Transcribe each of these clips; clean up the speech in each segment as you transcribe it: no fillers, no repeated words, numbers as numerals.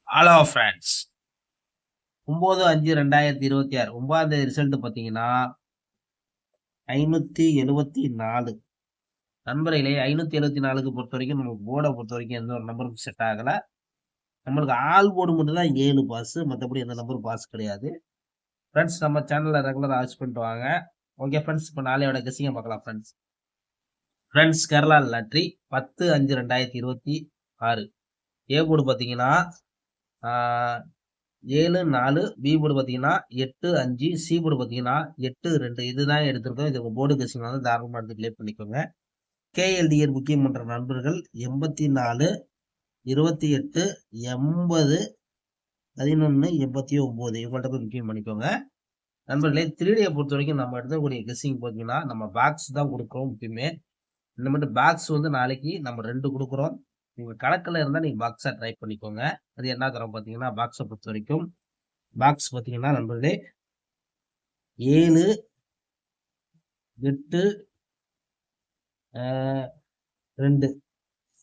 Hello friends. 9/5/2026 9ஆம் தேதி result பார்த்தீங்கன்னா 574. நண்பர்களே, 574க்கு பொறுத்த வரைக்கும் நமக்கு போர்டை பொறுத்த வரைக்கும் எந்த ஒரு நம்பரும் செட் ஆகல. நம்மளுக்கு ஆல் போர்டு மட்டும் தான் 7 பாஸ், மற்றபடி எந்த நம்பரும் பாஸ் கிடையாது. ஃப்ரெண்ட்ஸ், நம்ம சேனல்ல ரெகுலராக வாட்ச் பண்ணிட்டு வாங்க. ஓகே ஃப்ரெண்ட்ஸ், இப்போ நாளையோட கெஸ்ஸிங்கை பார்க்கலாம் friends. Friends, Kerala lottery 10/5/2026 A board பார்த்தீங்கன்னா 7-4, பி போர்டு பார்த்தீங்கன்னா 8-5, சி போர்டு பார்த்தீங்கன்னா 8-2. இதுதான் எடுத்திருக்கோம். இது போர்டு கெஸ்ஸிங் வந்து தாராளமாக எடுத்து ப்ளே பண்ணிக்கோங்க. கேஎல்டிஆர் முக்கியம் பண்ற நண்பர்கள் 84, 28, 80, 11, 89 இவங்கள்ட்ட போய் முக்கியம் பண்ணிக்கோங்க. நண்பர்களே, 3Dயை பொறுத்த வரைக்கும் நம்ம எடுக்கக்கூடிய கெஸ்ஸிங் பார்த்தீங்கன்னா நம்ம பாக்ஸ் தான் கொடுக்குறோம். முக்கியமே இந்த மட்டும் பாக்ஸ் வந்து நாளைக்கு நம்ம 2 கொடுக்குறோம். நீங்க கணக்கில் இருந்தால் நீங்க பாக்ஸா ட்ரை பண்ணிக்கோங்க. அது என்ன தரம் பார்த்தீங்கன்னா பாக்ஸை பொறுத்த வரைக்கும் பாக்ஸ் பார்த்தீங்கன்னா நண்பர்களே 7, 8, 2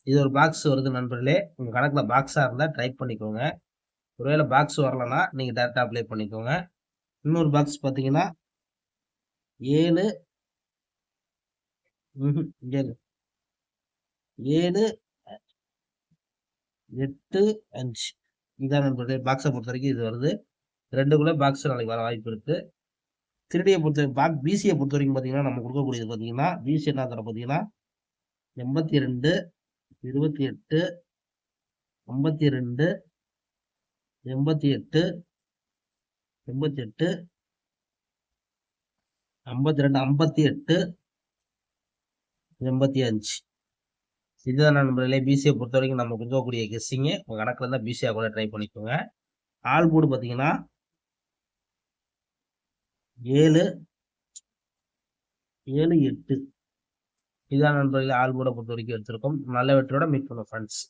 இது ஒரு பாக்ஸ் வருது நண்பர்களே. உங்க கணக்குல பாக்ஸா இருந்தா ட்ரை பண்ணிக்கோங்க. ஒருவேளை பாக்ஸ் வரலன்னா நீங்க டேரக்டா அப்ளை பண்ணிக்கோங்க. இன்னொரு பாக்ஸ் பாத்தீங்கன்னா 7 7, 8, 5 இதான் நண்பர்களே. பாக்ஸை பொறுத்த வரைக்கும் இது வருது. 2குள்ள பாக்ஸ் நாளைக்கு வர வாய்ப்பு இருக்கு. 3Dயை பொறுத்த பிசியை பொறுத்த வரைக்கும் பாத்தீங்கன்னா நம்ம கொடுக்கக்கூடியது பாத்தீங்கன்னா பிசி என்ன தர பாத்தீங்கன்னா 82, 28, 52, 88, 88, 52, 58, 85 இதுதான் நண்பர்களே. பிசியை பொறுத்த வரைக்கும் நம்ம கொடுக்கக்கூடிய கெஸ்ஸிங்கு உங்க கணக்குல இருந்தா பிசியா கூட ட்ரை பண்ணிக்கோங்க. ஆல் போர்டு பாத்தீங்கன்னா 7, 7, 8 இதுதான் நண்பர்களே. ஆல் போர்டை பொறுத்த வரைக்கும் எடுத்திருக்கோம். நல்ல வெற்றியோட மீட் பண்ணுவோம் ஃப்ரெண்ட்ஸ்.